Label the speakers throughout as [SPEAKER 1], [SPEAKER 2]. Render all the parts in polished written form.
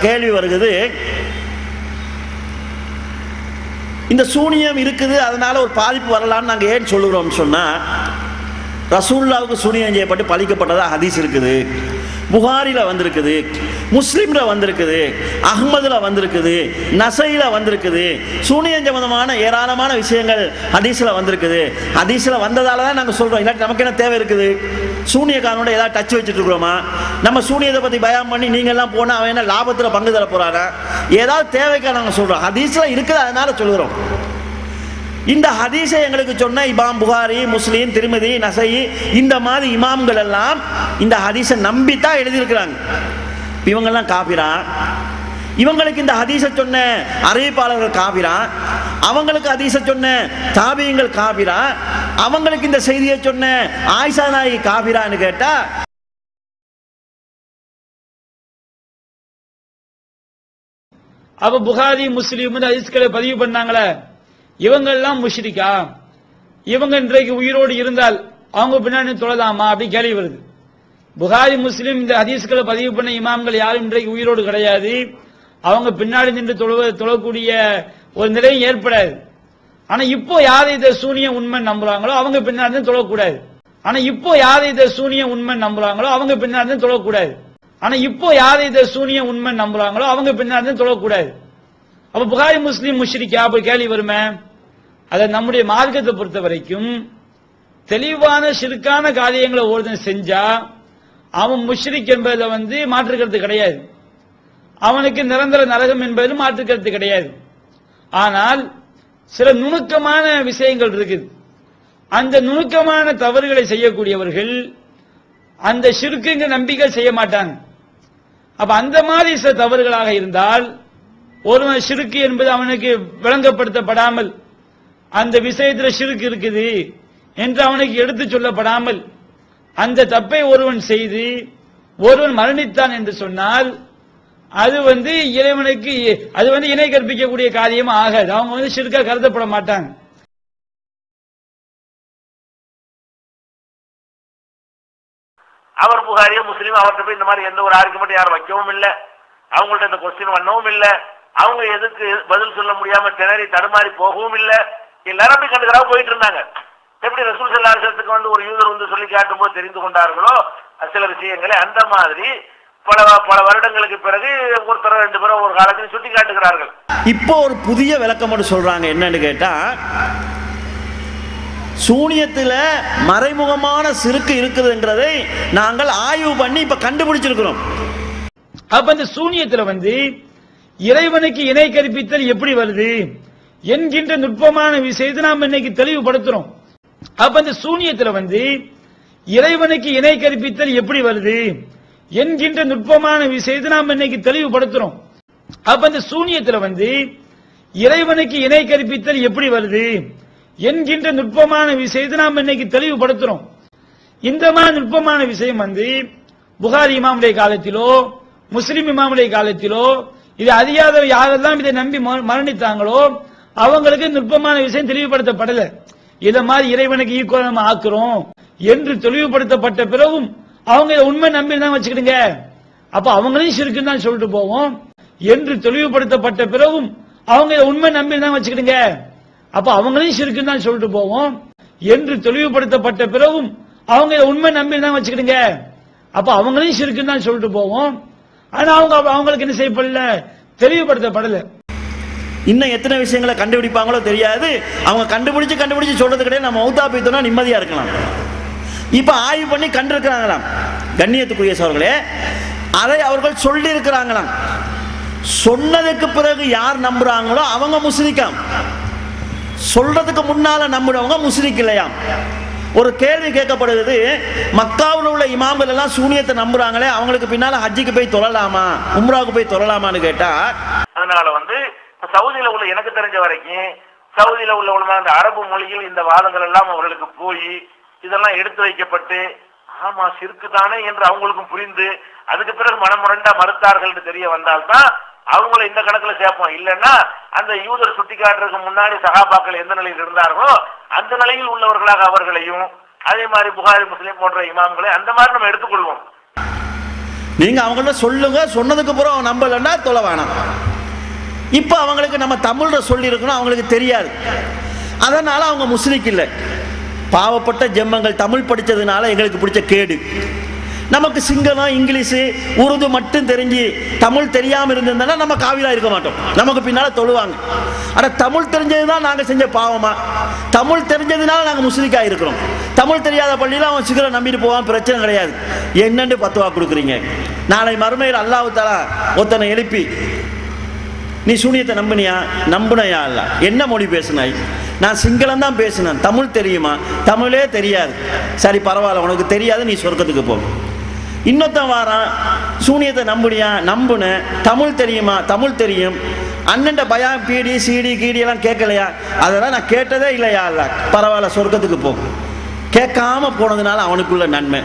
[SPEAKER 1] கேள்வி வருகிறது, இந்த சூனியம் இருக்குது அதனால ஒரு பாதிப்பு வரலான்னு நாங்கள் ஏன் சொல்லுகிறோம்னு சொன்னால், ரசூலுல்லாஹ்வுக்கு சூனியம் செய்யப்பட்டு பழிக்கப்பட்டதா ஹதீஸ் இருக்குது, புகாரில வந்திருக்குது, முஸ்லிம்ல வந்திருக்குது, அஹ்மதுல வந்திருக்குது, நசையில வந்திருக்குது. சூனியம் சம்பந்தமான ஏராளமான விஷயங்கள் ஹதீஸ்ல வந்திருக்குது. ஹதீஸ்ல வந்ததால தான் நாங்கள் சொல்றோம். இல்லாட்டி நமக்கு என்ன தேவை இருக்குது? சூனியக்காரனோட ஏதாவது டச் வச்சுட்டு இருக்கிறோமா? நம்ம சூனியத்தை பத்தி பயம் பண்ணி நீங்க எல்லாம் போனா அவன் என்ன லாபத்தில் பங்கு தர போறாங்க? ஏதாவது தேவைக்கா நாங்கள் சொல்றோம். ஹதீஸ்ல இருக்குது அதனால சொல்கிறோம். இந்த ஹதீஸை எங்களுக்கு சொன்ன இமாம் புகாரி, முஸ்லீம், திருமதி, நசை இந்த மாதிரி இமாம்கள் எல்லாம் இந்த ஹதீஸை நம்பித்தான் எழுதியிருக்கிறாங்க. இவங்கெல்லாம் காபிரா? இவங்களுக்கு இந்த ஹதீஸை சொன்ன அறிவிப்பாளர்கள் காபிரா? அவங்களுக்கு ஹதீஸை சொன்ன தாபியங்கள் காபிரா? அவங்களுக்கு இந்த செய்தியை சொன்ன ஆயிஷா நாயகி காபிரான்னு கேட்டா,
[SPEAKER 2] அப்ப புகாரி முஸ்லீம் ஹதீஸ்களை பதிவு பண்ணாங்களே, இவங்கெல்லாம் முஷ்ரிக்கா? இவங்க இன்றைக்கு உயிரோடு இருந்தால் அவங்க பின்னாடி தொழலாமா அப்படி கேள்வி வருது. புகாரி முஸ்லீம் இந்த ஹதீஸ்களை பதிவு பண்ண இமாம்கள் யாரும் இன்றைக்கு உயிரோடு கிடையாது. அவங்க பின்னாடி நின்று தொழக்கூடிய ஒரு நிலையும் ஏற்படாது. ஆனா இப்போ யாரை இதை சூனியம் உண்மை நம்புறாங்களோ அவங்க பின்னாடி தொழக்கூடாது. ஆனா இப்போ யாரை இதை சூனியம் உண்மை நம்புறாங்களோ அவங்க பின்னாடி தொழக்கூடாது. ஆனா இப்போ யாரை இதை சூனியம் உண்மை நம்புறாங்களோ அவங்க பின்னாடி தொழக்கூடாது. அப்ப புகாரி முஸ்லீம் முஷ்ரிக்கா அப்படி கேள்வி வருமே? அதை நம்முடைய மார்க்கத்தை பொறுத்த வரைக்கும் தெளிவான ஷிர்கான காரியங்களை ஒருத்தன் செஞ்சா அவன் முஷ்ரிக் என்பதில் மாற்றுக்கிறது கிடையாது. அவனுக்கு நிரந்தர நரகம் என்பதிலும் மாற்றுக்கிறது கிடையாது. ஆனால் சில நுணுக்கமான விஷயங்கள் இருக்குது. அந்த நுணுக்கமான தவறுகளை செய்யக்கூடியவர்கள் அந்த ஷிர்க்குங்க நம்பிக்கை செய்ய மாட்டாங்க. அப்ப அந்த மாதிரி சில தவறுகளாக இருந்தால் ஒருவன் ஷிர்க் என்பது அவனுக்கு விளங்கப்படுத்தப்படாமல், அந்த விஷயத்தில் ஷிர்க் இருக்குது என்று அவனுக்கு எடுத்து சொல்லப்படாமல் அந்த தப்பை ஒருவன் செய்து ஒருவன் மரணித்தான் என்று சொன்னால் அது இறைவனுக்கு அது இணை கற்பிக்கக்கூடிய காரியமா ஆகாது. அவங்க ஷிர்கா கருதப்பட மாட்டாங்க.
[SPEAKER 3] அவர் புகாரியோ முஸ்லீம் அவர்கிட்ட போய் இந்த மாதிரி எந்த ஒரு ஆர்குமெண்ட் யாரும் வைக்கவும் இல்லை, அவங்கள்ட்ட இந்த கொஸ்டின் பண்ணவும் இல்லை, அவங்க எதுக்கு பதில் சொல்ல முடியாம திணறி தடுமாறி போகவும் இல்லை. எல்லாரும் அப்படி கண்டுக்கிறாக போயிட்டு இருந்தாங்க. எப்படி ரசூல் ஸல்லல்லாஹு அலைஹி வஸல்லத்துக்கு ஒரு யூதர் சொல்லி காட்டும் போது தெரிந்து கொண்டார்களோ சில விஷயங்களை, அந்த மாதிரி பல பல வருடங்களுக்கு பிறகு ஒருத்தர் ரெண்டு பேரும் ஒரு காலத்தில் சுட்டி காட்டுகிறார்கள்.
[SPEAKER 1] இப்போ ஒரு புதிய விளக்கம் மட்டும் சொல்றாங்க. என்னன்னு கேட்டா, சூனியத்தில் மறைமுகமான சிறுக்கு இருக்குதுங்கிறதை நாங்கள் ஆய்வு பண்ணி இப்ப கண்டுபிடிச்சிருக்கிறோம்.
[SPEAKER 2] அப்ப இந்த சூனியத்தில் இறைவனுக்கு இணை கற்பித்தல் எப்படி வருது என்கின்ற நுட்பமான விஷயத்தை நாம் இன்னைக்கு தெளிவுபடுத்துறோம். அப்ப இந்த சூனியத்தில் இறைவனுக்கு இணை கற்பித்தல் எப்படி வருது என்கின்ற நுட்பமான விஷயத்தை நாம் இன்னைக்கு தெளிவுபடுத்துறோம். அப்ப இந்த சூனியத்தில் இறைவனுக்கு இணை கற்பித்தல் எப்படி வருது என்கின்ற நுட்பமான விஷயத்தை நாம் இன்னைக்கு தெளிவுபடுத்துறோம். இந்த மாதிரி நுட்பமான விஷயம் புகாரி இமாமுடைய காலத்திலோ முஸ்லிம் இமாமுடைய காலத்திலோ இது அறியாத யாரெல்லாம் இதை நம்பி மரணித்தாங்களோ அவங்களுக்கு நுட்பமான விஷயம் தெளிவுபடுத்தப்படல. இத மாதிரி இறைவனுக்கு ஈக்குவல் நம்ம ஆக்குறோம் என்று தெளிவுபடுத்தப்பட்ட பிறகும் அவங்க உண்மை நம்பி தான் வச்சுக்கிடுங்க, அப்ப அவங்களையும் ஷிர்க்குன்னு தான் சொல்லிட்டு போவோம் என்று தெளிவுபடுத்தப்பட்ட பிறகும் அவங்க உண்மை நம்பி தான் வச்சுக்கிடுங்க, அப்ப அவங்களையும் ஷிர்க்குன்னு தான் சொல்லிட்டு போவோம் என்று தெளிவுபடுத்தப்பட்ட பிறகும் அவங்க உண்மை நம்பி தான் வச்சுக்கிடுங்க, அப்ப அவங்களையும் ஷிர்க்குன்னு தான் சொல்லிட்டு போவோம். ஆனா அவங்களுக்கு என்ன செய்யப்படல, தெளிவுபடுத்தப்படல.
[SPEAKER 1] இன்னும் எத்தனை விஷயங்களை கண்டுபிடிப்பாங்களோ தெரியாது. அவங்க கண்டுபிடிச்சு சொல்றது கிடையாது. நம்ம மௌத்தா போய்த்தோம்னா நிம்மதியா இருக்கலாம். இப்ப ஆய்வு பண்ணி கண்டிருக்கிறாங்களாம். கண்ணியத்துக்குரிய சகோதரர்களே, அதை அவர்கள் சொல்லி இருக்கிறாங்களாம். சொன்னதுக்கு பிறகு யார் நம்புறாங்களோ அவங்க முஸ்லிக்காம், சொல்றதுக்கு முன்னால நம்புறவங்க முஸ்லிக் இல்லையாம். ஒரு கேள்வி கேட்கப்படுகிறது, மக்காவில் உள்ள இமாம்கள் எல்லாம் சூனியத்தை நம்புறாங்களே, அவங்களுக்கு பின்னால ஹஜ்ஜிக்கு போய் தொழலாமா, உம்ராவுக்கு போய் தொழலாமான்னு கேட்டா,
[SPEAKER 3] அதனால சவுதியில உள்ள எனக்கு தெரிஞ்ச வரைக்கும் சவுதியில உள்ள அந்த அரபு மொழியில் இந்த வாதங்கள் எல்லாம் அவர்களுக்கு போய் இதெல்லாம் எடுத்து வைக்கப்பட்டு ஆமா சிறுக்கு தானே என்று அவங்களுக்கும் புரிந்து அதுக்கு பிறகு மனமுரண்டா மறுத்தார்கள் தெரிய வந்தால்தான் அவங்கள இந்த கணக்குல சேர்ப்போம். இல்லைன்னா அந்த யூதர் சுட்டி காட்டுறதுக்கு முன்னாடி சகாபாக்கள் எந்த நிலையில் இருந்தார்களோ அந்த நிலையில் உள்ளவர்களாக அவர்களையும், அதே மாதிரி புகாரி முஸ்லிம் போன்ற இமாம்களை அந்த மாதிரி நம்ம எடுத்துக்கொள்வோம்.
[SPEAKER 1] நீங்க அவங்கள்ட்ட சொல்லுங்க, சொன்னதுக்கு அப்புறம் அவன் நம்பலன்னா தொலை வேணாம். இப்போ அவங்களுக்கு நம்ம தமிழ்ல சொல்லியிருக்கணும், அவங்களுக்கு தெரியாது. அதனால அவங்க முஸ்லிக் இல்லை. பாவப்பட்ட ஜென்மங்கள் தமிழ் படித்ததுனால எங்களுக்கு பிடிச்ச கேடு. நமக்கு சிங்களம், இங்கிலீஷு, உருது மட்டும் தெரிஞ்சு தமிழ் தெரியாமல் இருந்திருந்தா நம்ம காவிலா இருக்க மாட்டோம், நமக்கு பின்னால் தொழுவாங்க. ஆனால் தமிழ் தெரிஞ்சது தான் நாங்கள் செஞ்ச பாவமா? தமிழ் தெரிஞ்சதுனால நாங்கள் முஸ்லிக்காக இருக்கிறோம். தமிழ் தெரியாத பள்ளியில் அவன் சிகரம் நம்பிட்டு போவான், பிரச்சனை கிடையாது. என்னன்னு பத்துவா கொடுக்குறீங்க? நாளை மறுமையில் அல்லாஹ் தஆலா ஒருத்தனை எழுப்பி, நீ சூனியத்தை நம்பினியா? நம்பினையா? அல்ல. என்ன மொழி பேசினாய்? நான் சிங்களம் தான் பேசினேன். தமிழ் தெரியுமா? தமிழே தெரியாது. சரி பரவாயில்ல, உனக்கு தெரியாது, நீ சொர்க்கத்துக்கு போ. இன்னொருத்தன் வாரான், சூனியத்தை நம்பினியா? நம்புனேன். தமிழ் தெரியுமா? தமிழ் தெரியும். அண்ணன்ட பயம் பீடி சீடி கீடி எல்லாம் கேட்கலையா? அதெல்லாம் நான் கேட்டதே இல்லையா? அல்ல. பரவாயில்ல, சொர்க்கத்துக்கு போ. கேட்காம போனதுனால அவனுக்குள்ள நன்மை.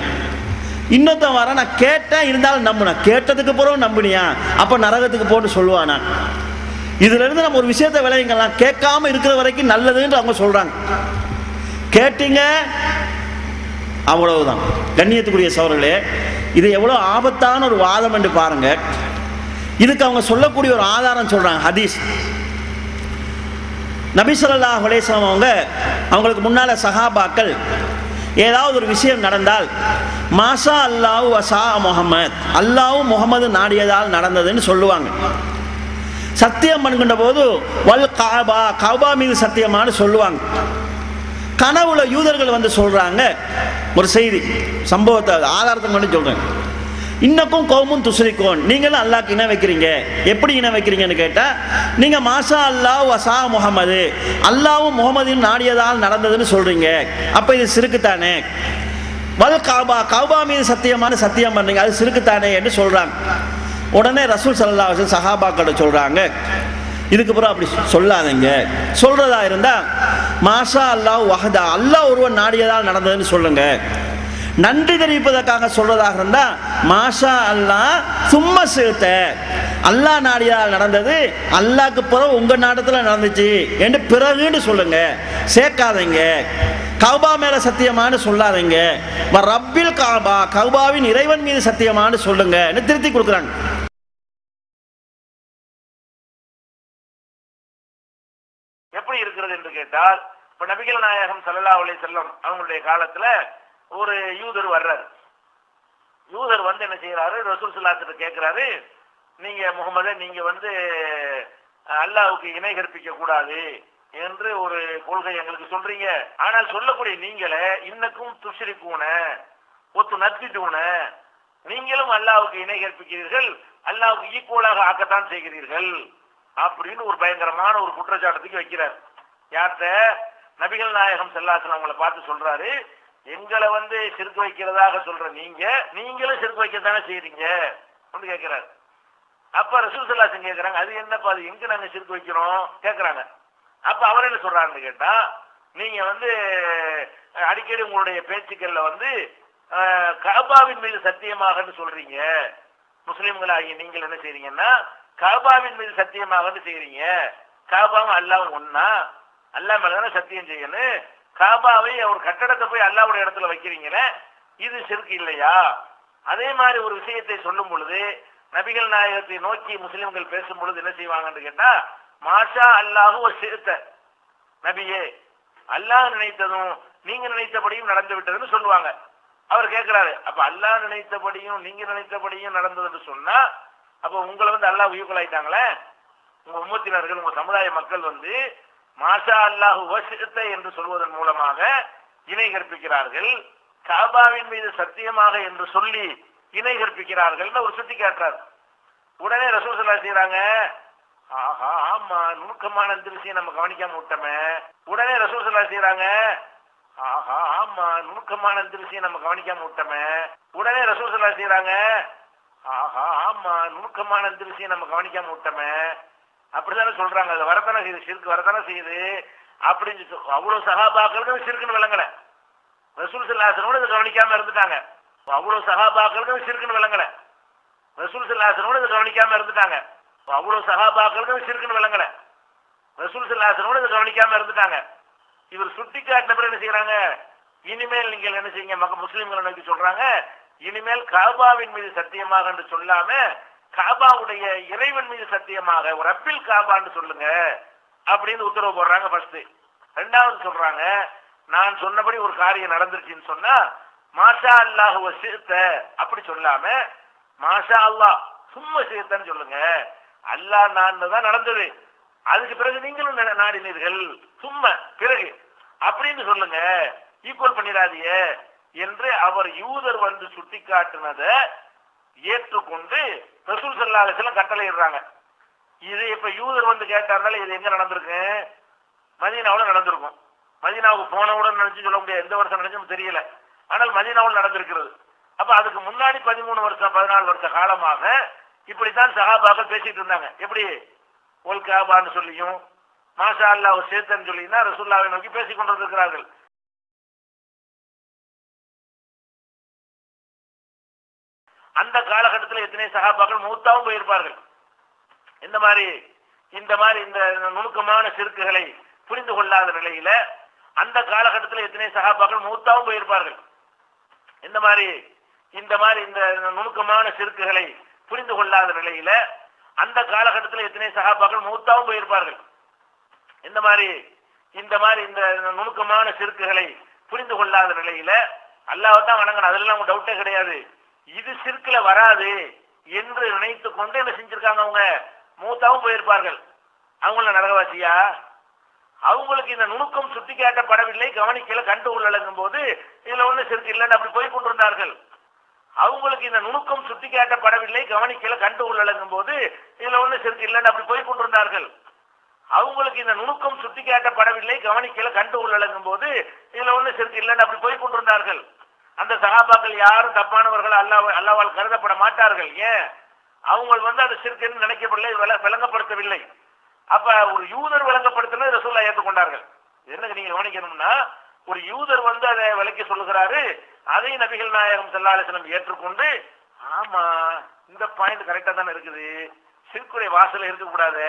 [SPEAKER 1] இன்னொருத்தன் வர, நான் கேட்டேன் இருந்தாலும் நம்பினேன். கேட்டதுக்கு பிறகு நம்பினியா? அப்ப நரகத்துக்கு போட்டு சொல்லுவானா? இதுல இருந்து நம்ம ஒரு விஷயத்தை விளைவிக்கலாம். கேட்காம இருக்கிற வரைக்கும் நல்லதுன்னு அவங்க சொல்றாங்க. கேட்டீங்க அவ்வளவுதான். கண்ணியத்துக்குரிய சகோதரர்களே, இது எவ்வளவு ஆபத்தான ஒரு வாதம் என்று பாருங்க. இதுக்கு அவங்க சொல்லக்கூடிய ஒரு ஆதாரம் சொல்றாங்க, ஹதீஸ். நபி ஸல்லல்லாஹு அலைஹி வஸல்லம் அவங்களுக்கு முன்னால சஹாபாக்கள் ஏதாவது ஒரு விஷயம் நடந்தால், மாஷா அல்லாஹு வசா முஹம்மத், அல்லாஹ்வும் முகமது நாடியதால் நடந்ததுன்னு சொல்லுவாங்க. சத்தியம் பண்ணுகின்ற போது வல் காபா, கௌபா மீது சத்தியமானு சொல்லுவாங்க. கனவுல யூதர்கள் வந்து சொல்றாங்க ஒரு செய்தி, சம்பவத்தை ஆதாரத்தை மட்டும் சொல்றேன். இன்னக்கும் கௌமுன் துஸ்ரிகூன், நீங்களும் அல்லாஹ்க்கு இணை வைக்கிறீங்க. எப்படி இணை வைக்கிறீங்கன்னு கேட்டா, நீங்க மாஷா அல்லாஹ் வசா முஹம்மது, அல்லாஹ்வும் முகமதின் நாடியதால் நடந்ததுன்னு சொல்றீங்க. அப்ப இது சிறுக்குத்தானே? வல் காபா, கௌபா மீது சத்தியமான சத்தியம் பண்றீங்க, அது சிறுக்குத்தானே என்று சொல்றாங்க. உடனே ரசூல் ஸல்லல்லாஹு அலைஹி வஸல்லம் சஹாபாக்களை சொல்றாங்க, இதுக்கு அப்புறம் அப்படி சொல்லாதீங்க. சொல்றதா இருந்தா மாஷா அல்லாஹ் வஹதா, அல்லாஹ் ஒருவன் நாடியதால் நடந்ததுன்னு சொல்லுங்க. நன்றி தெரிவிப்பதற்காக சொல்றதாக இருந்தா மாஷா அல்லாஹ் சும்மா சேர்த்த, அல்லாஹ் நாடியதால் நடந்தது, அல்லாஹ்க்கு பிறகு உங்க நாட்டத்துல நடந்துச்சு என்று பிறகுன்னு சொல்லுங்க. சேர்க்காதீங்க. கௌபா மேல சத்தியமானு சொல்லாதீங்க. ரப்பில் காபா, கௌபாவின் இறைவன் மீது சத்தியமானு சொல்லுங்க திருத்தி கொடுக்குறாங்க.
[SPEAKER 3] எப்படி இருக்கிறது என்று கேட்டால், இப்ப நபிகள் நாயகம் ஸல்லல்லாஹு அலைஹி வஸல்லம் அவங்களுடைய காலத்துல ஒரு யூதர் வர்றாரு. யூதர் வந்து என்ன செய்யறாரு, ரசூல் ஸல்லல்லாஹு அலைஹி வஸல்லம் கேட்கிறாரு, நீங்க முகமது, நீங்க வந்து அல்லாஹ்வுக்கு இணை கற்பிக்க கூடாது என்று ஒரு கொள்கை எங்களுக்கு சொல்றீங்க. ஆனால் சொல்லக்கூடிய நீங்களே இன்னக்கும் துஷ்ரிகூன ஒத்து நத்திட்டூன, நீங்களும் அல்லாஹ்வுக்கு இணை கற்பிக்கிறீர்கள், அல்லாஹ்வுக்கு ஈக்குவலாக ஆக்கத்தான் செய்கிறீர்கள் அப்படின்னு ஒரு பயங்கரமான ஒரு குற்றச்சாட்டுக்கு வைக்கிறார். யார்கிட்ட? நபிகள் நாயகம் ஸல்லல்லாஹு அலைஹி வஸல்லம் அவங்களை பார்த்து சொல்றாரு, எங்களை வந்து சிறுக்கு வைக்கிறதாக சொல்ற நீங்களும் சிறுக்கு வைக்கத்தானே செய்யறீங்க அப்படின்னு கேட்கிறாரு. அப்ப ரசூல் ஸல்லல்லாஹு அலைஹி வஸல்லம் கேட்கறாங்க, அது என்னப்பா, அது எங்க நாங்க சிறுக்கு வைக்கிறோம் கேட்கறாங்க. அப்ப அவர் என்ன சொல்றாருன்னு கேட்டா, நீங்க வந்து அடிக்கடி உங்களுடைய பேச்சுக்கள்ல வந்து கஅபாவின் மீது சத்தியமாக சொல்றீங்க. முஸ்லிம்களாகிய நீங்கள் என்ன செய்றீங்கன்னா கஅபாவின் மீது சத்தியமாக செய்றீங்க. கஅபாவும் அல்லாஹ்வும் ஒன்னா, அல்லாஹ் மேலதானே சத்தியம் செய்யணும். கஅபாவை ஒரு கட்டடத்தை போய் அல்லாஹ்வுடைய இடத்துல வைக்கிறீங்களே, இது ஷிர்க் இல்லையா? அதே மாதிரி ஒரு விஷயத்தை சொல்லும் பொழுது, நபிகள் நாயகத்தை நோக்கி முஸ்லிம்கள் பேசும் பொழுது என்ன செய்வாங்கன்னு கேட்டா, மாஷா அல்லாஹு வஷிஅத, நபியே அல்லாஹ் நினைத்ததும் நீங்க நினைத்தபடியும் நடந்து விட்டதுன்னு சொல்லுவாங்க. அவர் கேட்கிறாரு, அப்ப அல்லாஹ் நினைத்தபடியும் நீங்க நினைத்தபடியும் நடந்ததுன்னு சொன்னா, அப்ப உங்களை வந்து அல்லாஹ் உயிர்கள் ஆயிட்டாங்களே, உங்க உம்மத்தினர்கள், உங்க சமுதாய மக்கள் வந்து மாஷா அல்லாஹு வஷிஅத என்று சொல்வதன் மூலமாக இணை கற்பிக்கிறார்கள், கஅபாவின் மீது சத்தியமாக என்று சொல்லி இணை கற்பிக்கிறார்கள் ஒரு சுட்டி காட்டுறார். உடனே ரசூல் ஸல்லல்லாஹு அலைஹி வஸல்லம் செய்றாங்க, ஆஹா ஆமா, நுணுக்கமான திருசியை நம்ம கவனிக்காம விட்டோமே. உடனே ரசூல் ஸல்லல்லாஹு அலைஹி வஸல்லம் செய்றாங்க, ஆஹா ஆமா, நுணுக்கமான திருசியை நம்ம கவனிக்காம விட்டோமே. உடனே ரசூல் ஸல்லல்லாஹு அலைஹி வஸல்லம் செய்றாங்க, ஆஹா ஆமா, நுணுக்கமான திருசியை நம்ம கவனிக்காம விட்டோமே. அப்படித்தானே சொல்றாங்க, அது வரத்தானே செய்யுது, ஷிர்க் வரத்தானே செய்யுது அப்படின்னு. அவ்வளவு சஹாபாக்களுக்கு ஷிர்க்குன்னு விளங்கல. ரசூல் ஸல்லல்லாஹு அலைஹி வஸல்லம் இதை கவனிக்காம இருந்துட்டாங்க. அவ்வளவு சஹாபாக்களுக்கு ஷிர்க்குன்னு விளங்கல. ரசூல் ஸல்லல்லாஹு அலைஹி வஸல்லம் இதை கவனிக்காம இருந்துட்டாங்க. அவ்வளவு சஹாபாக்களுக்கு ஷிர்க்குன்னு விளங்கல. ரசூல் ஸல்லல்லாஹு அலைஹி வஸல்லம் இதை கவனிக்காம இருந்துட்டாங்க. இவர் சுட்டி காட்டின பிறகு என்ன செய்யறாங்க, இனிமேல் நீங்கள் என்ன செய்யுங்க, முஸ்லிம்களை நோக்கி சொல்றாங்க, இனிமேல் காபாவின் மீது சத்தியமாக என்று சொல்லாம காபாவுடைய இறைவன் மீது சத்தியமாக ஒரு ரப்பில் காபான்னு சொல்லுங்க அப்படின்னு உத்தரவு போடுறாங்க. ஃபர்ஸ்ட். ரெண்டாவது சொல்றாங்க, நான் சொன்னபடி ஒரு காரியம் நடந்துருச்சுன்னு சொன்னா மாஷா அல்லாஹ் வசித்த அப்படி சொல்லாம மாஷா அல்லாஹ் சும்மா சேர்த்தன்னு சொல்லுங்க. அல்லாஹ் நான் தான் நடந்தது, அதுக்கு பிறகு நீங்களும் நாடினீர்கள் சும்மா பிறகு அப்படின்னு சொல்லுங்க, ஈக்குவல் பண்ணிடாதீங்க என்று அவர் யூதர் வந்து சுட்டி காட்டினதை ஏற்றுக்கொண்டு ரசூல் ஸல்லல்லாஹு அலைஹி வஸல்லம் கட்டளையிடுறாங்க. இது இப்ப யூதர் வந்து கேட்டாருனால இது எங்க நடந்திருக்கு? மதீனாவுல நடந்திருக்கும். மதீனாவுக்கு போனவுடன் நினைச்சு சொல்ல முடியாது, எந்த வருஷம் நினைச்சும் தெரியல. ஆனால் மதீனாவில் நடந்திருக்கிறது. அப்ப அதுக்கு முன்னாடி 13 வருஷம் 14 வருஷ காலமாக இப்படித்தான் சஹாபாக்கள் பேசிட்டு இருந்தாங்க. எப்படி ஒல் காபான்னு சொல்லியும் மாஷா அல்லாஹ் சேத்தன்னு சொல்லினா ரசூலுல்லாஹை நோக்கி பேசிக் கொண்டிருக்கிறார்கள். அந்த காலகட்டத்தில் எத்தனை சஹாபாக்கள் மௌத்தாவும் போயிருப்பார்கள். இந்த மாதிரி இந்த நுணுக்கமான சிறுக்குகளை புரிந்து கொள்ளாத நிலையில அந்த காலகட்டத்தில் எத்தனை சஹாபாக்கள் மௌத்தாவும் போயிருப்பார்கள். இந்த நுணுக்கமான சிறுக்குகளை புரிந்து கொள்ளாத நிலையில அந்த காலகட்டத்தில் எத்தனை சஹாபாக்கள் மௌத்தாவும் போயிருப்பார்கள். இந்த நுணுக்கமான சிறுக்குகளை புரிந்து கொள்ளாத நிலையில அல்லாஹ் தான் வணங்கணும், அதெல்லாம் டவுட்டே கிடையாது. இது சிறுக்குல வராது என்று நினைத்து கொண்டு என்ன செஞ்சிருக்காங்க, அவங்க மூத்தாவும் போயிருப்பார்கள். அவங்கள நரகவாசியா? அவங்களுக்கு இந்த நுணுக்கம் சுட்டி காட்டப்படவில்லை, கவனிக்கல, கண்டு உள்ளடங்கும் போது இதுல ஒண்ணு சிறுக்கு இல்லைன்னு அப்படி போய் கொண்டிருந்தார்கள். அவங்களுக்கு இந்த நுணுக்கம் சுட்டி காட்டப்படவில்லை, கவனிக்கல, கண்டு உள்ளடங்கும் போது இதுல ஒண்ணு சிறுக்கு இல்லைன்னு அப்படி போய் கொண்டிருந்தார்கள். அவங்களுக்கு இந்த நுணுக்கம் சுட்டி காட்டப்படவில்லை, கவனிக்கல, கண்டு உள்ளடங்கும் போது இதுல ஒண்ணு சிறுக்கு இல்லைன்னு அப்படி போய் கொண்டிருந்தார்கள். அந்த சஹாபாக்கள் யாரும் தப்பானவர்கள் அல்லாஹ்வால் கருதப்பட மாட்டார்கள். ஏன்? அவங்க வந்து அது சிறுக்குன்னு நினைக்கப்படவில்லை, விளங்கப்படுத்தவில்லை. அப்ப ஒரு யூதர் விளங்கப்படுத்தினது ரசூலுல்லாஹ் ஏற்றுக்கொண்டார்கள். என்னங்க நீங்க கவனிக்கணும்னா, ஒரு யூதர் வந்து அதை விளக்கி சொல்லுகிறாரு, அதை நபிகள் நாயகம் ஸல்லல்லாஹு அலைஹி வஸல்லம் ஏற்றுக்கொண்டு ஆமா இந்த பாயிண்ட் கரெக்டா தானே இருக்குது, சிறுக்குடைய வாசல இருக்கக்கூடாது,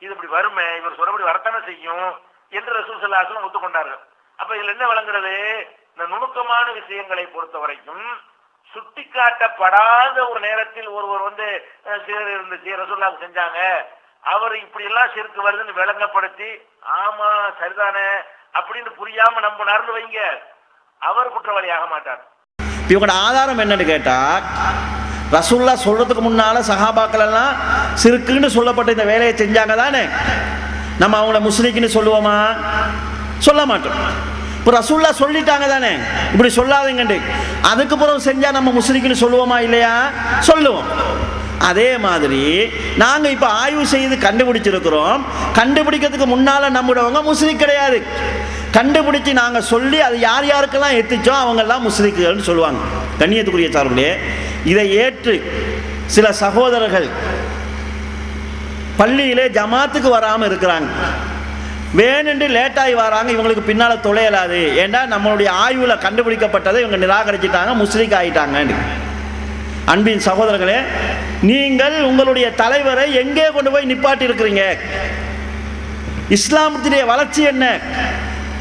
[SPEAKER 3] இது இப்படி வருமே, இவர் சொல்றபடி வரத்தானே செய்யும் என்று ரசூல் ஸல்லல்லாஹு அலைஹி வஸல்லம் ஒத்துக்கொண்டார்கள். அப்ப இதுல என்ன விளங்குறது? இந்த நுணுக்கமான விஷயங்களை பொறுத்த வரைக்கும் சுட்டிக்காட்டப்படாத ஒரு நேரத்தில் ஒருவர் வந்து ரசூலுல்லாஹ் செஞ்சாங்க, அவர் இப்படி எல்லாம் சிறுக்கு வருதுன்னு விளங்கப்படுத்தி ஆமா சரிதானே அப்படின்னு புரியாம நம்பினார்னு வைங்க, அவர் குற்றவாளியாக மாட்டார்.
[SPEAKER 1] இவங்களோட ஆதாரம் என்னன்னு கேட்டா, ரசூலுல்லாஹ் சொல்றதுக்கு முன்னால சஹாபாக்கள் எல்லாம் சிறுக்குன்னு சொல்லப்பட்ட இந்த வேலையை செஞ்சாங்க தானே. நம்ம அவங்கள முஸ்லிக்குன்னு சொல்லுவோமா? சொல்ல மாட்டோம். இப்போ ரசூலுல்லாஹ் சொல்லிட்டாங்க தானே இப்படி சொல்லாதீங்கன்னு, அதுக்கு பிறகு செஞ்சா நம்ம முஸ்லிக்குன்னு சொல்லுவோமா இல்லையா? சொல்லுவோம். அதே மாதிரி நாங்கள் இப்போ ஆய்வு செய்து கண்டுபிடிச்சிருக்கிறோம். கண்டுபிடிக்கிறதுக்கு முன்னால் நம்முடையவங்க முஸ்லிக் கிடையாது. கண்டுபிடிச்சி நாங்கள் சொல்லி அது யார் யாருக்கெல்லாம் எத்திச்சோம் அவங்கெல்லாம் முஸ்லிக்குகள்னு சொல்லுவாங்க. கண்ணியத்துக்குரிய சார்பிலே இதை ஏற்று சில சகோதரர்கள் பள்ளியிலே ஜமாத்துக்கு வராமல் இருக்கிறாங்க. வேணுன்று லேட்டாகி வராங்க, இவங்களுக்கு பின்னால் தொலையலாது, ஏண்டா நம்மளுடைய ஆய்வில் கண்டுபிடிக்கப்பட்டதை இவங்க நிராகரிச்சிட்டாங்க, முஸ்லிக் ஆகிட்டாங்க. அன்பின் சகோதரர்களே, நீங்கள் உங்களுடைய தலைவரை எங்கே கொண்டு போய் நிப்பாட்டி இருக்கிறீங்க? இஸ்லாமத்தினுடைய வளர்ச்சி என்ன?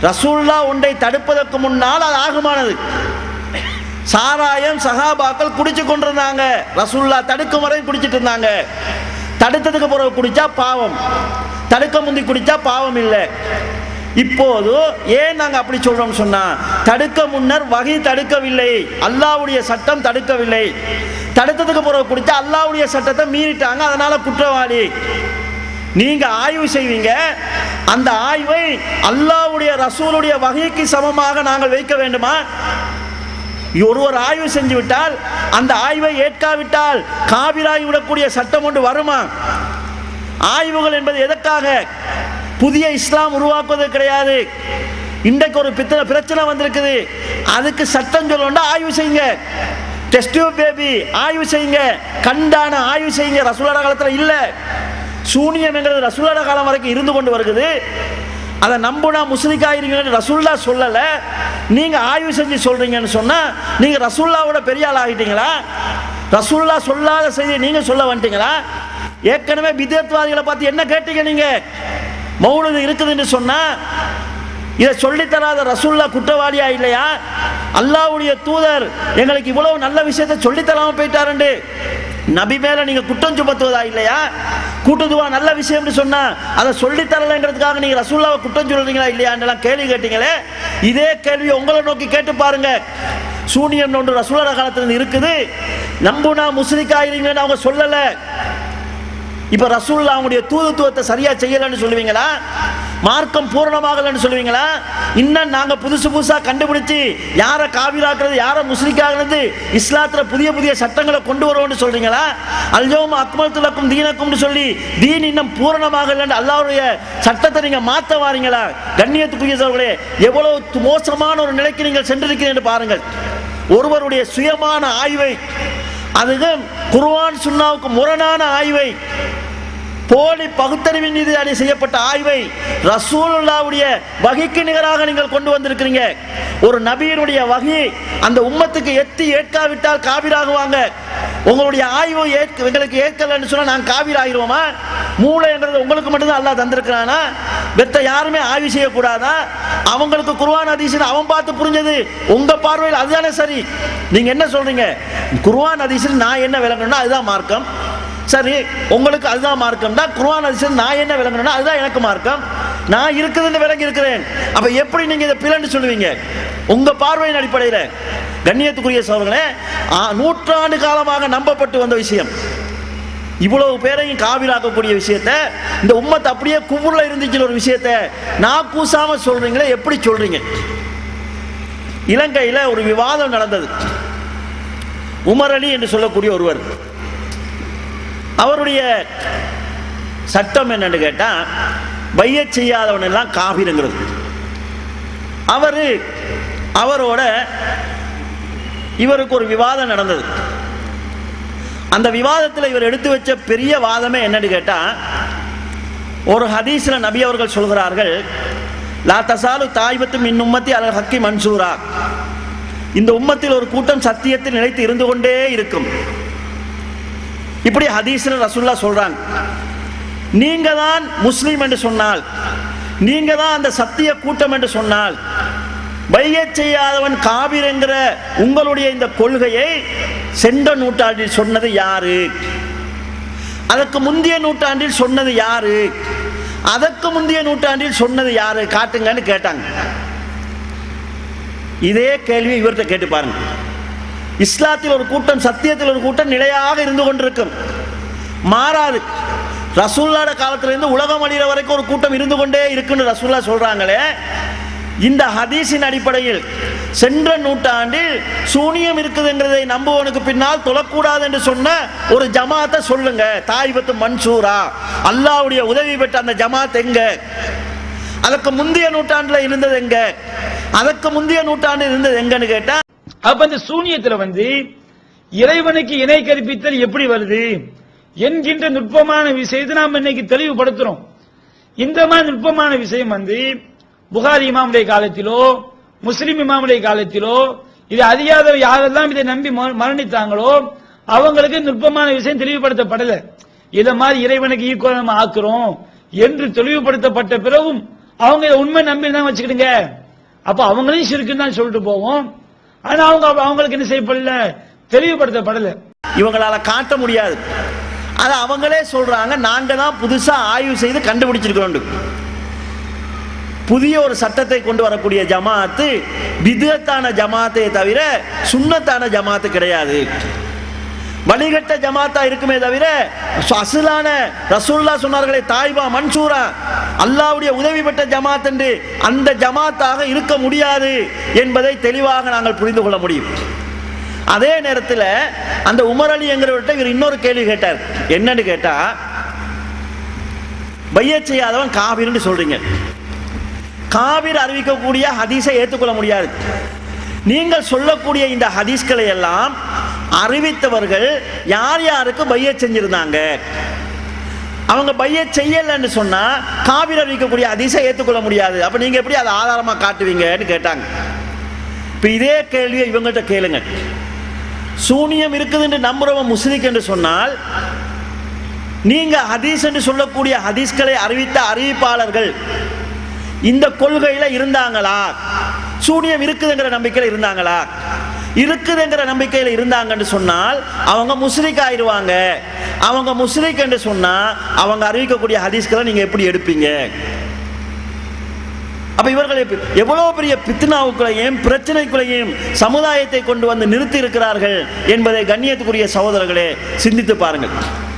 [SPEAKER 1] ரசூலுல்லாஹ் ஒன்றை தடுப்பதற்கு முன்னால் அது ஆகுமானது. சாராயம் சஹாபாக்கள் குடிச்சு கொண்டிருந்தாங்க, ரசூலுல்லாஹ் தடுக்கும் வரை குடிச்சிட்டு இருந்தாங்க. தடுத்ததுக்கு பிறகு குடிச்சா பாவம், தடுக்க முந்தி குடிச்சா பாவம் இல்லை. இப்போது ஏன் நாங்கள் அப்படி சொல்றோம் சொன்னா, தடுக்க முன்னர் வகை தடுக்கவில்லை, அல்லாஹ்வுடைய சட்டம் தடுக்கவில்லை. தடுத்ததுக்கு பிறகு குடிச்சா அல்லாஹ்வுடைய சட்டத்தை மீறிட்டாங்க, அதனால குற்றவாளி. நீங்க ஆய்வு செய்வீங்க, அந்த ஆய்வை அல்லாஹ்வுடைய ரசூலுடைய வகைக்கு சமமாக நாங்கள் வைக்க வேண்டுமா? ஒருவர் ஆய்வு செஞ்சு விட்டால் அந்த ஆய்வை ஏற்காவிட்டால் காபிராகி விடக்கூடிய சட்டம் ஒன்று வருமா? ஆய்வுகள் என்பது எதற்காக? புதிய இஸ்லாம் உருவாக்குவது கிடையாது. இன்றைக்கு ஒரு பிரச்சனை வந்திருக்குது, அதுக்கு சட்டம் சொல்லணும்னா ஆய்வு செய்யுங்க. டெஸ்ட் டியூப் பேபி ஆய்வு செய்யுங்க, கண்டான ஆய்வு செய்யுங்க. ரசூலுல்லாஹ் காலத்தில் இல்லை. சூனியம் என்கிறது ரசூலுல்லாஹ் காலம் வரைக்கும் இருந்து கொண்டு வருகிறது. அதை நம்புனா முஸ்லிக்காயிருங்கன்னு ரசூலுல்லாஹ் சொல்லல, நீங்க ஆய்வு செஞ்சு சொல்றீங்கன்னு சொன்னா நீங்க ரசூலுல்லாஹ்வோட பெரிய ஆள் ஆகிட்டீங்களா? ரசூலுல்லாஹ் சொல்லாத செய்தி நீங்க சொல்ல வந்துட்டீங்களா? ஏற்கனவே பிதத்வாதிகளை பார்த்து என்ன கேட்டீங்க நீங்க? மௌலிது இருக்குதுன்னு சொன்னா இதை சொல்லித்தராத ரசூலுல்லாஹ் குற்றவாளியா இல்லையா? அல்லாஹ்வுடைய தூதர் எங்களுக்கு இவ்வளவு நல்ல விஷயத்தை சொல்லித்தராம போயிட்டாருண்டு நபி மேல நீங்க குற்றம் சுமத்துவதா இல்லையா? கூட்டுதுவா நல்ல விஷயம்னு சொன்னா அதை சொல்லி தரலங்கிறதுக்காக நீங்க ரசூலுல்லாஹ்வை குற்றம் சொல்றீங்களா இல்லையான்னு கேள்வி கேட்டீங்களே, இதே கேள்வி உங்களை நோக்கி கேட்டு பாருங்க. சூனியம் ஒன்று ரசூலுல்லாஹ் காலத்துல இருக்குது, நம்புனா முஸ்லிக்காயிருங்கன்னு அவங்க சொல்லல. இப்ப ரசூலுல்லாஹ் அவங்களுடைய தூதுத்துவத்தை சரியா செய்யலன்னு சொல்லுவீங்களா? மார்க்கம் பூரணமாகலன்னு சொல்லுவீங்களா? இன்னும் நாங்க புதுசு புதுசா கண்டுபிடிச்சு யார காபிராக்குறது யார முஸ்லிக்காகிறது இஸ்லாத்துல புதிய புதிய சட்டங்களை கொண்டு வருவோம்னு சொல்றீங்களா? அல்யௌம அக்மல்து லக்கும் தீனக்கும்னு சொல்லி தீன் இன்னும் பூரணமாகலன்னு அல்லாஹ்வுடைய சட்டத்தை நீங்க மாத்த வாரீங்களா? கண்ணியத்துக்குரியவர்களே, எவ்வளவு மோசமான ஒரு நிலைக்கு நீங்கள் சென்றிருக்கிறீர்கள் பாருங்கள். ஒருவருடைய சுயமான ஆய்வை, அதுவும் குர்ஆன் சுன்னாவுக்கு முரணான ஆய்வை, போலி பகுத்தறிவின் மீது அணி செய்யப்பட்ட ஆய்வை ரசூலுல்லாஹ்வுடைய வஹிக்கு நிகராக நீங்கள் கொண்டு வந்திருக்கிறீங்க. ஒரு நபியினுடைய வஹி அந்த உம்மத்துக்கு ஏற்காவிட்டால் காபிராகுவாங்க. உங்களுடைய ஆய்வு எங்களுக்கு ஏற்கலன்னு சொன்னா நாங்க காபிர் ஆகிருவோமா? மூளைன்றது உங்களுக்கு மட்டும்தான் அல்லாஹ் தந்திருக்கிறானா? வெத்த யாருமே ஆய்வு செய்யக்கூடாதா? அவங்களுக்கு குர்ஆன் ஹதீஸ் அவன் பார்த்து புரிஞ்சது, உங்க பார்வையில் அதுதானே சரி. நீங்க என்ன சொல்றீங்க? குர்ஆன் ஹதீஸில் நான் என்ன விளங்கணும்னா அதுதான் மார்க்கம். சரி, உங்களுக்கு அதுதான் மார்க்கம் தான். குர்ஆன் ஹதீஸில் நான் என்ன விளங்கணும்னா அதுதான் எனக்கு மார்க்கம். நான் இருக்குதுன்னு விளங்கி இருக்கிறேன். அப்ப எப்படி நீங்க இதை பிளன்னு சொல்லுவீங்க? உங்க பார்வையின் அடிப்படையில். கண்ணியத்துக்குரிய சகோதரர்களே, நூற்றாண்டு காலமாக நம்பப்பட்டு வந்த விஷயம், இவ்வளவு பேரையும் காபிராக்கக்கூடிய விஷயத்தை, இந்த உம்மத் அப்படியே குபுர்ல இருந்துச்சு ஒரு விஷயத்தை நான் கூசாம சொல்றீங்களே, எப்படி சொல்றீங்க? இலங்கையில் ஒரு விவாதம் நடந்தது. உமர் அலி என்று சொல்லக்கூடிய ஒருவர், அவருடைய சட்டம் என்னன்னு கேட்டா பையச் செய்யாதவன் எல்லாம் காபிருங்கிறது. அவரோட இவருக்கு ஒரு விவாதம் நடந்தது. அந்த விவாதத்தில் இவர் எடுத்து வச்ச பெரிய வாதமே என்னன்னு கேட்டா, ஒரு ஹதீஸ்ல நபி அவர்கள் சொல்கிறார்கள், லா தசாலு தாய்பத்து மின் உம்மத்தி அல் ஹக்கி மன்சூரா, இந்த உம்மத்தில் ஒரு கூட்டம் சத்தியத்தில் நிலைத்து இருந்து கொண்டே இருக்கும். இப்படி ஹதீஸ்ல ரசூலுல்லாஹ் சொல்றாங்க. நீங்க தான் முஸ்லீம் என்று சொன்னால், நீங்க தான் அந்த சத்திய கூட்டம் என்று சொன்னால், பையச் செய்யாதவன் காபிர் என்கிற உங்களுடைய இந்த கொள்கையை சென்ற நூற்றாண்டில் சொன்னது யாரு? அதற்கு முந்தைய நூற்றாண்டில் சொன்னது யாரு? அதற்கு முந்தைய நூற்றாண்டில் சொன்னது யாரு? காட்டுங்கன்னு கேட்டாங்க. இதே கேள்வி இவர்கிட்ட கேட்டு பாருங்க. இஸ்லாத்தில் ஒரு கூட்டம், சத்தியத்தில் ஒரு கூட்டம் நிலையாக இருந்து கொண்டிருக்கும், மாறாது. ரசூலுல்லாஹ் காலத்திலிருந்து உலகம் அழிகிற வரைக்கும் ஒரு கூட்டம் இருந்து கொண்டே இருக்குன்னு ரசூலுல்லாஹ் சொல்றாங்களே, இந்த ஹதீஸின் அடிப்படையில் சென்ற நூற்றாண்டில் சூனியம் இருக்குதுங்கிறதை நம்புவனுக்கு பின்னால் தொழக்கூடாது என்று சொன்ன ஒரு ஜமாத்தை சொல்லுங்க. தாய்பத்து மன்சூரா, அல்லாஹ்வுடைய உதவி பெற்ற அந்த ஜமாத் எங்க? அதற்கு முந்தைய நூற்றாண்டுல இருந்தது எங்க? அதற்கு முந்தைய நூற்றாண்டு இருந்தது எங்கன்னு கேட்டா,
[SPEAKER 2] அப்ப இந்த சூனியத்துல இறைவனுக்கு இணை கற்பித்தல் எப்படி வருது என்கின்ற நுட்பமான விஷயத்தை நாம் இன்னைக்கு தெளிவுபடுத்துறோம். இந்த மாதிரி நுட்பமான விஷயம் புகாரி இமாமுடைய காலத்திலோ முஸ்லிம் இமாமுடைய காலத்திலோ இது அறியாத யாரெல்லாம் இதை நம்பி மரணித்தாங்களோ அவங்களுக்கு நுட்பமான விஷயம் தெளிவுபடுத்தப்படல. இத மாதிரி இறைவனுக்கு ஈக்குவல் ஆக்குறோம் என்று தெளிவுபடுத்தப்பட்ட பிறகும் அவங்க உண்மை நம்பி தான் வச்சுக்கிடுங்க. அப்ப அவங்களையும் ஷிர்க்குன்னு தான் சொல்லிட்டு போவோம். ஆனா அவங்களுக்கு என்ன செய்யப்படல, தெளிவுபடுத்தப்படல.
[SPEAKER 1] இவங்களால காட்ட முடியாது. அது அவங்களே சொல்றாங்க, நாங்க தான் புதுசா ஆய்வு செய்து கண்டுபிடிச்சிருக்கிறோம். புதிய ஒரு சட்டத்தை கொண்டு வரக்கூடிய ஜமாத்து பித்அத்தான ஜமாத்தை தவிர சுன்னத்தான ஜமாத்து கிடையாது. வழிகட்ட ஜமாத்தா இருக்குமே தவிர அஸ்லான ரசூலுல்லாஹ் சொன்னார்களே தாய்பா மன்சூரா, அல்லாஹ்வுடைய உதவி பெற்ற ஜமாத் என்று அந்த ஜமாத்தாக இருக்க முடியாது என்பதை தெளிவாக நாங்கள் புரிந்து கொள்ள முடியும். அதே நேரத்தில் அந்த உமர் அலி என்கிறவர்கிட்ட இவர் இன்னொரு கேள்வி கேட்டார். என்னன்னு கேட்டா, பையச் செய்யாதவன் காபிர்னு சொல்றீங்க, காபிர் அறிவிக்கக்கூடிய ஹதீஸை ஏற்றுக்கொள்ள முடியாது. நீங்கள் சொல்லக்கூடிய இந்த ஹதீஸ்களை எல்லாம் அறிவித்தவர்கள் யார் யாருக்கு பையச் செஞ்சிருந்தாங்க? அவங்க பையச் செய்யலன்னு சொன்னா காபிர் அறிவிக்கக்கூடிய ஹதீஸை ஏற்றுக்கொள்ள முடியாது. அப்ப நீங்க எப்படி அதை ஆதாரமா காட்டுவீங்கன்னு கேட்டாங்க. இப்ப இதே கேள்வியை இவங்கள்ட்ட கேளுங்க. சூனியம் இருக்குது என்று நம்புறவன் முஸ்லிக் என்று சொன்னால், நீங்க ஹதீஸ் என்று சொல்லக்கூடிய ஹதீஸ்களை அறிவித்த அறிவிப்பாளர்கள் இந்த கொள்கையில இருந்தாங்களா? சூனியம் இருக்குதுங்கிற நம்பிக்கையில் இருந்தாங்களா? இருக்குதுங்கிற நம்பிக்கையில் இருந்தாங்கன்னு சொன்னால் அவங்க முஸ்லிக் ஆயிடுவாங்க. அவங்க முஸ்லிக் என்று சொன்னா அவங்க அறிவிக்கக்கூடிய ஹதீஸ்களை நீங்க எப்படி எடுப்பீங்க? அப்ப இவர்கள் எவ்வளவு பெரிய பித்னாவுக்குள்ளையும் பிரச்சனைக்குள்ளையும் சமுதாயத்தை கொண்டு வந்து நிறுத்தி இருக்கிறார்கள் என்பதை கண்ணியத்துக்குரிய சகோதரர்களே சிந்தித்து பாருங்கள்.